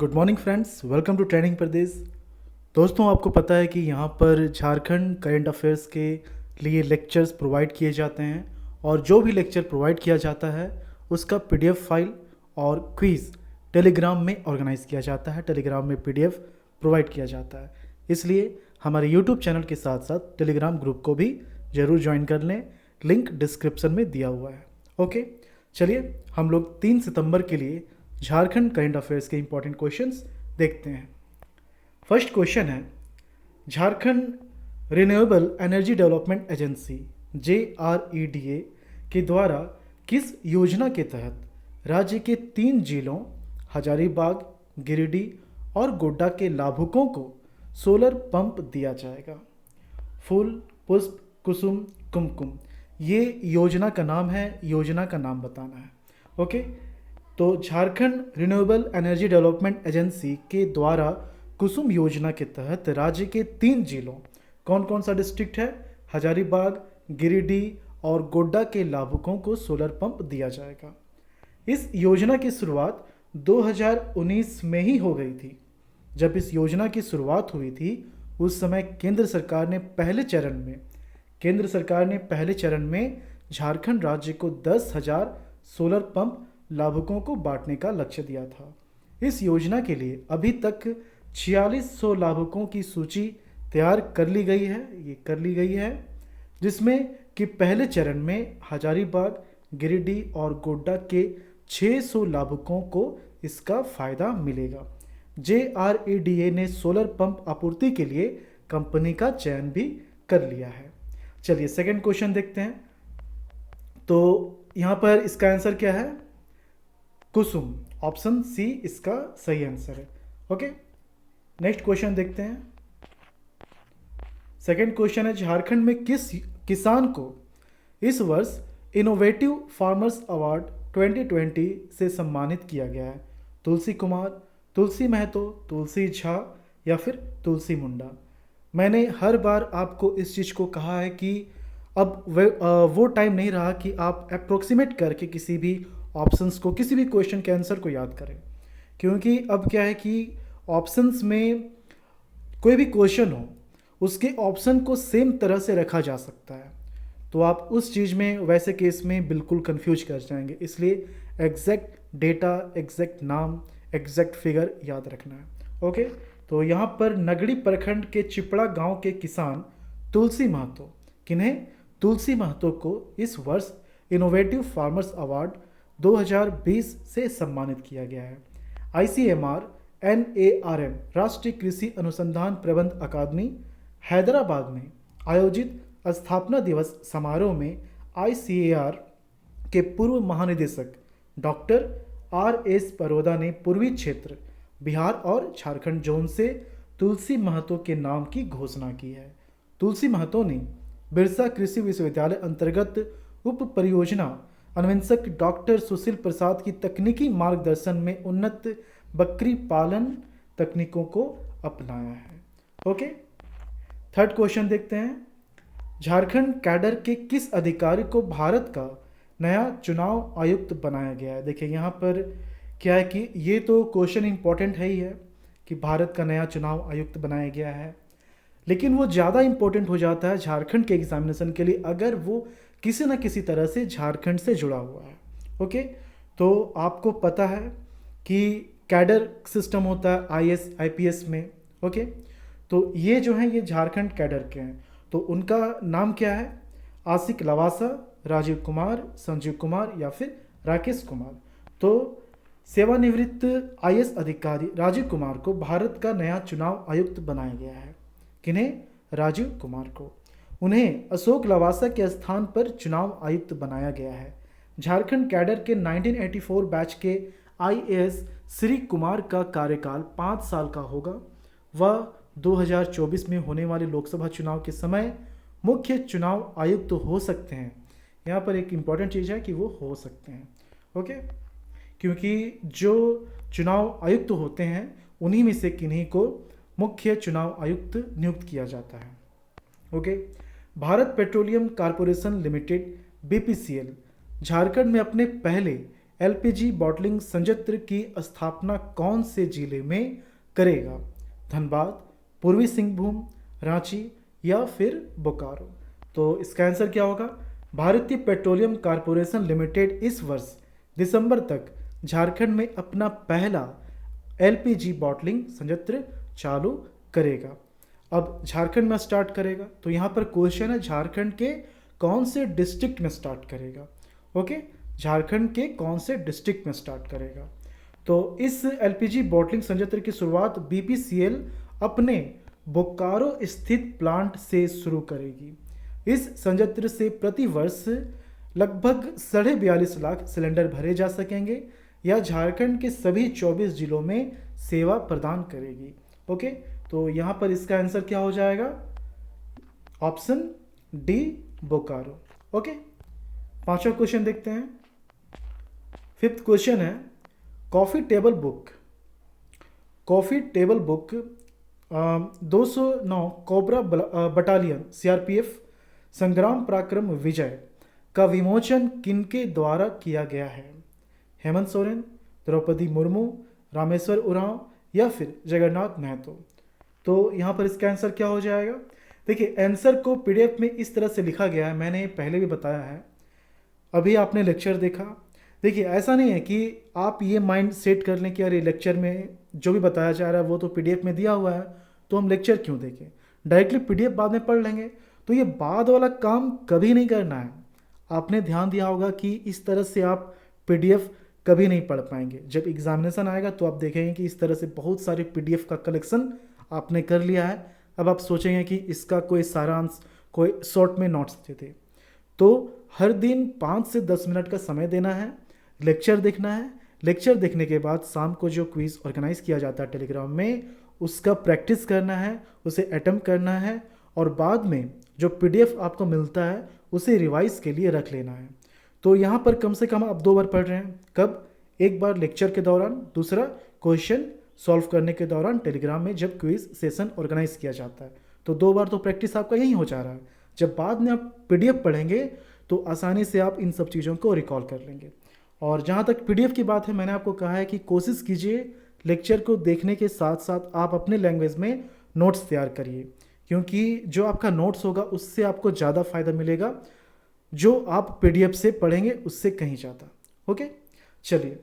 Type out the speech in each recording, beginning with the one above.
Good morning friends, welcome to training Pradesh. दोस्तों, आपको पता है कि यहाँ पर झारखंड करंट अफेयर्स के लिए लेक्चर्स प्रोवाइड किए जाते हैं और जो भी लेक्चर प्रोवाइड किया जाता है उसका पीडीएफ फाइल और क्विज़ टेलीग्राम में ऑर्गेनाइज किया जाता है। टेलीग्राम में पीडीएफ प्रोवाइड किया जाता है, इसलिए हमारे यूट्यूब चैनल के साथ साथ टेलीग्राम ग्रुप को भी ज़रूर ज्वाइन कर लें। लिंक डिस्क्रिप्शन में दिया हुआ है। ओके, चलिए हम लोग 3 सितंबर के लिए झारखंड करंट अफेयर्स के इंपॉर्टेंट क्वेश्चंस देखते हैं। फर्स्ट क्वेश्चन है, Jharkhand renewable energy development agency JREDA के द्वारा किस योजना के तहत राज्य के 3 जिलों हजारीबाग, गिरिडीह और गोड्डा के लाभुकों को सोलर पंप दिया जाएगा? फूल, पुष्प, कुसुम, कुमकुम, ये योजना का नाम है। योजना का नाम बताना है। ओके, तो Jharkhand renewable energy development agency के द्वारा कुसुम योजना के तहत राज्य के 3 जिलों, कौन कौन सा डिस्ट्रिक्ट है, हजारीबाग, गिरिडीह और गोड्डा के लाभुकों को सोलर पंप दिया जाएगा। इस योजना की शुरुआत 2019 में ही हो गई थी। जब इस योजना की शुरुआत हुई थी उस समय केंद्र सरकार ने पहले चरण में झारखंड राज्य को 10,000 सोलर पंप लाभुकों को बांटने का लक्ष्य दिया था। इस योजना के लिए अभी तक 4600 लाभुकों की सूची तैयार कर ली गई है, जिसमें कि पहले चरण में हजारीबाग, गिरिडीह और गोड्डा के 600 लाभुकों को इसका फायदा मिलेगा। JREDA ने सोलर पंप आपूर्ति के लिए कंपनी का चयन भी कर लिया है। चलिए सेकंड क्वेश्चन देखते हैं। तो यहाँ पर इसका आंसर क्या है? कुसुम, ऑप्शन सी इसका सही आंसर है। ओके, नेक्स्ट क्वेश्चन देखते हैं। सेकंड क्वेश्चन है, झारखंड में किस किसान को इस वर्ष इनोवेटिव फार्मर्स अवार्ड 2020 से सम्मानित किया गया है? तुलसी कुमार, तुलसी महतो, तुलसी झा या फिर तुलसी मुंडा? मैंने हर बार आपको इस चीज़ को कहा है कि अब वो टाइम नहीं रहा कि आप अप्रोक्सीमेट करके किसी भी ऑप्शंस को, किसी भी क्वेश्चन के आंसर को याद करें, क्योंकि अब क्या है कि ऑप्शंस में कोई भी क्वेश्चन हो उसके ऑप्शन को सेम तरह से रखा जा सकता है, तो आप उस चीज़ में वैसे केस में बिल्कुल कंफ्यूज कर जाएंगे। इसलिए एग्जैक्ट डेटा, एग्जैक्ट नाम, एग्जैक्ट फिगर याद रखना है। ओके, तो यहाँ पर नगड़ी प्रखंड के चिपड़ा गांव के किसान तुलसी महतो, किन्हें? तुलसी महतो को इस वर्ष इनोवेटिव फार्मर्स अवार्ड 2020 से सम्मानित किया गया है। ICMR NARM राष्ट्रीय कृषि अनुसंधान प्रबंध अकादमी हैदराबाद में आयोजित स्थापना दिवस समारोह में ICAR के पूर्व महानिदेशक डॉक्टर RS परोदा ने पूर्वी क्षेत्र, बिहार और झारखंड जोन से तुलसी महतो के नाम की घोषणा की है। तुलसी महतो ने बिरसा कृषि विश्वविद्यालय अंतर्गत उप परियोजना अन्वेषक डॉक्टर सुशील प्रसाद की तकनीकी मार्गदर्शन में उन्नत बकरी पालन तकनीकों को अपनाया है। ओके, थर्ड क्वेश्चन देखते हैं। झारखंड कैडर के किस अधिकारी को भारत का नया चुनाव आयुक्त बनाया गया है? देखिए यहाँ पर क्या है कि ये तो क्वेश्चन इंपॉर्टेंट है ही है कि भारत का नया चुनाव आयुक्त बनाया गया है, लेकिन वो ज़्यादा इंपॉर्टेंट हो जाता है झारखंड के एग्जामिनेशन के लिए अगर वो किसी न किसी तरह से झारखंड से जुड़ा हुआ है। ओके, तो आपको पता है कि कैडर सिस्टम होता है IAS IPS में। ओके, तो ये जो हैं ये झारखंड कैडर के हैं, तो उनका नाम क्या है? आशिक लवासा, राजीव कुमार, संजीव कुमार या फिर राकेश कुमार? तो सेवानिवृत्त IAS अधिकारी राजीव कुमार को भारत का नया चुनाव आयुक्त बनाया गया है। किन्हें? राजीव कुमार को। उन्हें अशोक लवासा के स्थान पर चुनाव आयुक्त बनाया गया है। झारखंड कैडर के 1984 बैच के IAS श्री कुमार का कार्यकाल 5 साल का होगा। वह 2024 में होने वाले लोकसभा चुनाव के समय मुख्य चुनाव आयुक्त हो सकते हैं। यहाँ पर एक इम्पॉर्टेंट चीज़ है कि वो हो सकते हैं। ओके, क्योंकि जो चुनाव आयुक्त होते हैं उन्हीं में से किन्हीं को मुख्य चुनाव आयुक्त नियुक्त किया जाता है। Okay, Bharat petroleum corporation limited BPCL Jharkhand में अपने पहले एलपीजी बॉटलिंग संयंत्र की स्थापना कौन से जिले में करेगा? धनबाद, पूर्वी सिंहभूम, रांची या फिर बोकारो? तो इसका आंसर क्या होगा? भारतीय पेट्रोलियम कॉरपोरेशन लिमिटेड इस वर्ष दिसंबर तक झारखंड में अपना पहला एलपीजी बॉटलिंग संयंत्र चालू करेगा। अब झारखंड में स्टार्ट करेगा, तो यहाँ पर क्वेश्चन है झारखंड के कौन से डिस्ट्रिक्ट में स्टार्ट करेगा? ओके, झारखंड के कौन से डिस्ट्रिक्ट में स्टार्ट करेगा? तो इस एलपीजी बॉटलिंग संयंत्र की शुरुआत बीपीसीएल अपने बोकारो स्थित प्लांट से शुरू करेगी। इस संयंत्र से प्रति वर्ष लगभग 42.5 लाख सिलेंडर भरे जा सकेंगे या झारखंड के सभी 24 जिलों में सेवा प्रदान करेगी। ओके, तो यहाँ पर इसका आंसर क्या हो जाएगा? Option D, Bokaro. ओके, पांचवा क्वेश्चन देखते हैं। फिफ्थ क्वेश्चन है, coffee table book 209 cobra battalion CRPF संग्राम पराक्रम विजय का विमोचन किनके द्वारा किया गया है? हेमंत सोरेन, द्रौपदी मुर्मू, रामेश्वर उरांव या फिर जगन्नाथ महतो? तो यहाँ पर इसका आंसर क्या हो जाएगा? देखिए, आंसर को पीडीएफ में इस तरह से लिखा गया है, मैंने पहले भी बताया है, अभी आपने लेक्चर देखा। देखिए, ऐसा नहीं है कि आप ये माइंड सेट कर लें कि अरे लेक्चर में जो भी बताया जा रहा है वो तो पीडीएफ में दिया हुआ है, तो हम लेक्चर क्यों देखें, डायरेक्टली पीडीएफ बाद में पढ़ लेंगे। तो ये बाद वाला काम कभी नहीं करना है। आपने ध्यान दिया होगा कि इस तरह से आप पीडीएफ कभी नहीं पढ़ पाएंगे। जब एग्जामिनेशन आएगा तो आप देखेंगे कि इस तरह से बहुत सारे पीडीएफ का कलेक्शन आपने कर लिया है। अब आप सोचेंगे कि इसका कोई सारांश, कोई शॉर्ट में नोट्स देते। तो हर दिन 5 से 10 मिनट का समय देना है, लेक्चर देखना है। लेक्चर देखने के बाद शाम को जो क्विज़ ऑर्गेनाइज किया जाता है टेलीग्राम में, उसका प्रैक्टिस करना है, उसे अटेम्प्ट करना है और बाद में जो पीडीएफ आपको मिलता है उसे रिवाइज के लिए रख लेना है। तो यहाँ पर कम से कम आप 2 बार पढ़ रहे हैं। कब? एक बार लेक्चर के दौरान, दूसरा क्वेश्चन सॉल्व करने के दौरान टेलीग्राम में जब क्विज सेशन ऑर्गेनाइज किया जाता है। तो 2 बार तो प्रैक्टिस आपका यही हो जा रहा है। जब बाद में आप पीडीएफ पढ़ेंगे तो आसानी से आप इन सब चीज़ों को रिकॉल कर लेंगे। और जहाँ तक पीडीएफ की बात है, मैंने आपको कहा है कि कोशिश कीजिए लेक्चर को देखने के साथ साथ आप अपने लैंग्वेज में नोट्स तैयार करिए, क्योंकि जो आपका नोट्स होगा उससे आपको ज़्यादा फायदा मिलेगा, जो आप पीडीएफ से पढ़ेंगे उससे कहीं ज़्यादा। ओके, चलिए।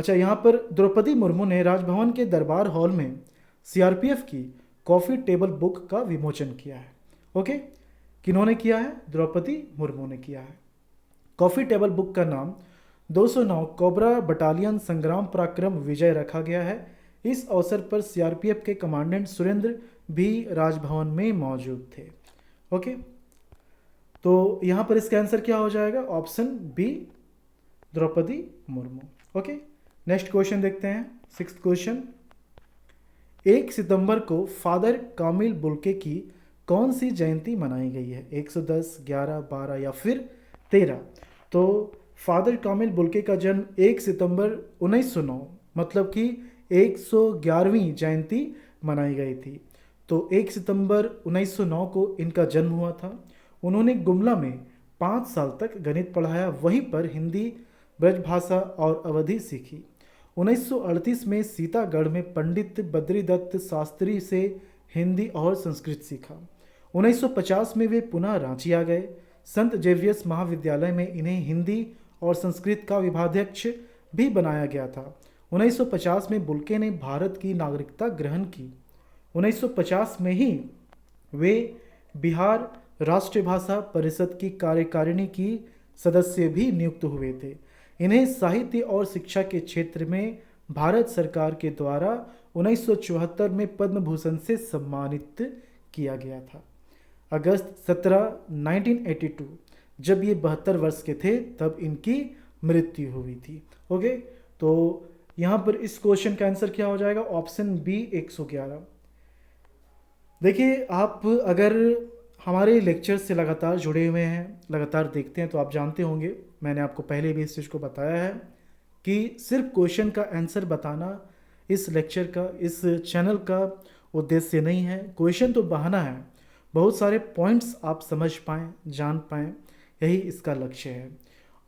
यहाँ पर द्रौपदी मुर्मू ने राजभवन के दरबार हॉल में सीआरपीएफ की कॉफ़ी टेबल बुक का विमोचन किया है। ओके, किन्होंने किया है? द्रौपदी मुर्मू ने किया है। कॉफ़ी टेबल बुक का नाम 209 कोबरा बटालियन संग्राम पराक्रम विजय रखा गया है। इस अवसर पर सीआरपीएफ के कमांडेंट सुरेंद्र भी राजभवन में मौजूद थे। ओके, तो यहाँ पर इसका आंसर क्या हो जाएगा? Option B, Draupadi Murmu. Okay, next question देखते हैं। 6th क्वेश्चन, 1 सितंबर को फादर कामिल बुल्के की कौन सी जयंती मनाई गई है? 110, 11, 12 या फिर 13? तो फादर कामिल बुल्के का जन्म 1 सितंबर 1909 मतलब कि 111वीं जयंती मनाई गई थी। तो 1 सितंबर 1909 को इनका जन्म हुआ था। उन्होंने गुमला में 5 साल तक गणित पढ़ाया, वहीं पर हिंदी, ब्रजभाषा और अवधी सीखी। 1938 में सीतागढ़ में पंडित बद्रीदत्त शास्त्री से हिंदी और संस्कृत सीखा। 1950 में वे पुनः रांची आ गए। संत जेवियर्स महाविद्यालय में इन्हें हिंदी और संस्कृत का विभागाध्यक्ष भी बनाया गया था। 1950 में बुल्के ने भारत की नागरिकता ग्रहण की। 1950 में ही वे बिहार राष्ट्रीय भाषा परिषद की कार्यकारिणी की सदस्य भी नियुक्त हुए थे। इन्हें साहित्य और शिक्षा के क्षेत्र में भारत सरकार के द्वारा 1974 में पद्म भूषण से सम्मानित किया गया था। अगस्त 17, 1982 जब ये 72 वर्ष के थे तब इनकी मृत्यु हुई थी। ओके, तो यहाँ पर इस क्वेश्चन का आंसर क्या हो जाएगा? Option B, 111। देखिए, आप अगर हमारे लेक्चर से लगातार जुड़े हुए हैं, लगातार देखते हैं, तो आप जानते होंगे, मैंने आपको पहले भी इस चीज़ को बताया है कि सिर्फ क्वेश्चन का आंसर बताना इस लेक्चर का, इस चैनल का उद्देश्य नहीं है। क्वेश्चन तो बहाना है, बहुत सारे पॉइंट्स आप समझ पाएँ, जान पाएँ, यही इसका लक्ष्य है।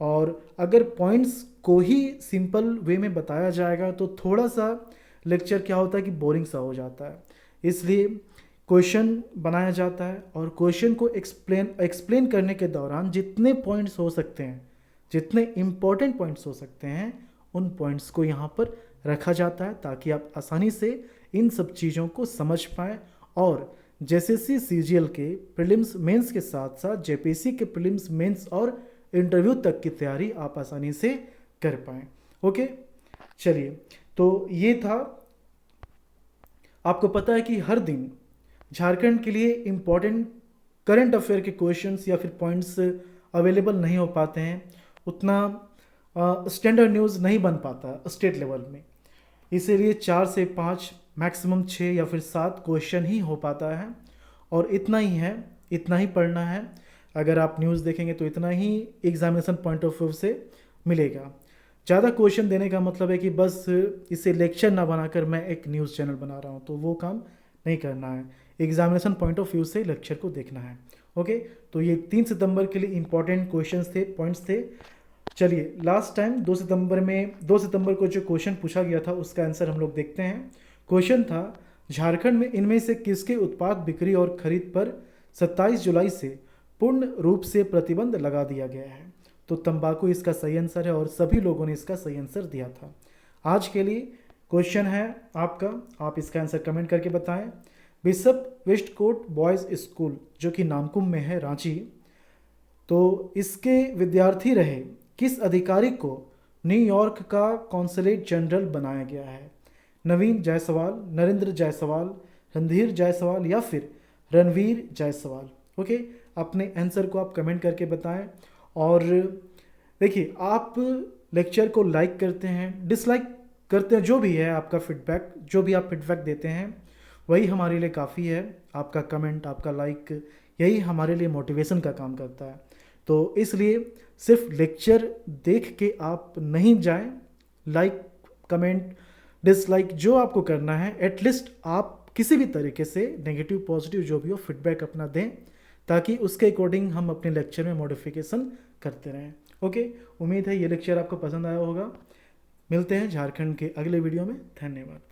और अगर पॉइंट्स को ही सिंपल वे में बताया जाएगा तो थोड़ा सा लेक्चर क्या होता है कि बोरिंग सा हो जाता है। इसलिए क्वेश्चन बनाया जाता है और क्वेश्चन को एक्सप्लेन करने के दौरान जितने पॉइंट्स हो सकते हैं, जितने इम्पोर्टेंट पॉइंट्स हो सकते हैं, उन पॉइंट्स को यहाँ पर रखा जाता है ताकि आप आसानी से इन सब चीज़ों को समझ पाएँ और जेएसएससी सीजीएल के प्रीलिम्स मेंस के साथ साथ जेपीएससी के प्रीलिम्स मेंस और इंटरव्यू तक की तैयारी आप आसानी से कर पाएँ। ओके, चलिए, तो ये था। आपको पता है कि हर दिन झारखंड के लिए इम्पॉर्टेंट करंट अफेयर के क्वेश्चंस या फिर पॉइंट्स अवेलेबल नहीं हो पाते हैं, उतना स्टैंडर्ड न्यूज़ नहीं बन पाता स्टेट लेवल में, इसीलिए 4 से 5 मैक्सिमम 6 या फिर 7 क्वेश्चन ही हो पाता है और इतना ही है, इतना ही पढ़ना है। अगर आप न्यूज़ देखेंगे तो इतना ही एग्जामिनेशन पॉइंट ऑफ व्यू से मिलेगा। ज़्यादा क्वेश्चन देने का मतलब है कि बस इसे लेक्चर ना बनाकर मैं एक न्यूज़ चैनल बना रहा हूँ, तो वो काम नहीं करना है। एग्जामिनेशन पॉइंट ऑफ व्यू से लेक्चर को देखना है। ओके, तो ये 3 सितंबर के लिए इंपॉर्टेंट क्वेश्चंस थे, पॉइंट्स थे। चलिए, लास्ट टाइम 2 सितंबर को जो क्वेश्चन पूछा गया था उसका आंसर हम लोग देखते हैं। क्वेश्चन था, झारखंड में इनमें से किसके उत्पाद बिक्री और खरीद पर 27 जुलाई से पूर्ण रूप से प्रतिबंध लगा दिया गया है? तो तंबाकू इसका सही आंसर है और सभी लोगों ने इसका सही आंसर दिया था। आज के लिए क्वेश्चन है आपका, आप इसका आंसर कमेंट करके बताएं। बिशप वेस्टकोट बॉयज़ स्कूल जो कि नामकुम में है, रांची, तो इसके विद्यार्थी रहे किस अधिकारी को न्यूयॉर्क का कॉन्सुलेट जनरल बनाया गया है? नवीन जायसवाल, नरेंद्र जायसवाल, रणधीर जायसवाल या फिर रणवीर जायसवाल? ओके, अपने आंसर को आप कमेंट करके बताएं। और देखिए, आप लेक्चर को लाइक करते हैं, डिसलाइक करते हैं, जो भी है आपका फीडबैक, जो भी आप फीडबैक देते हैं वही हमारे लिए काफ़ी है। आपका कमेंट, आपका लाइक, यही हमारे लिए मोटिवेशन का काम करता है। तो इसलिए सिर्फ लेक्चर देख के आप नहीं जाएं, लाइक, कमेंट, डिसलाइक जो आपको करना है, एटलीस्ट आप किसी भी तरीके से नेगेटिव पॉजिटिव जो भी हो फीडबैक अपना दें ताकि उसके अकॉर्डिंग हम अपने लेक्चर में मॉडिफिकेशन करते रहें। ओके, उम्मीद है ये लेक्चर आपको पसंद आया होगा। मिलते हैं झारखंड के अगले वीडियो में। धन्यवाद।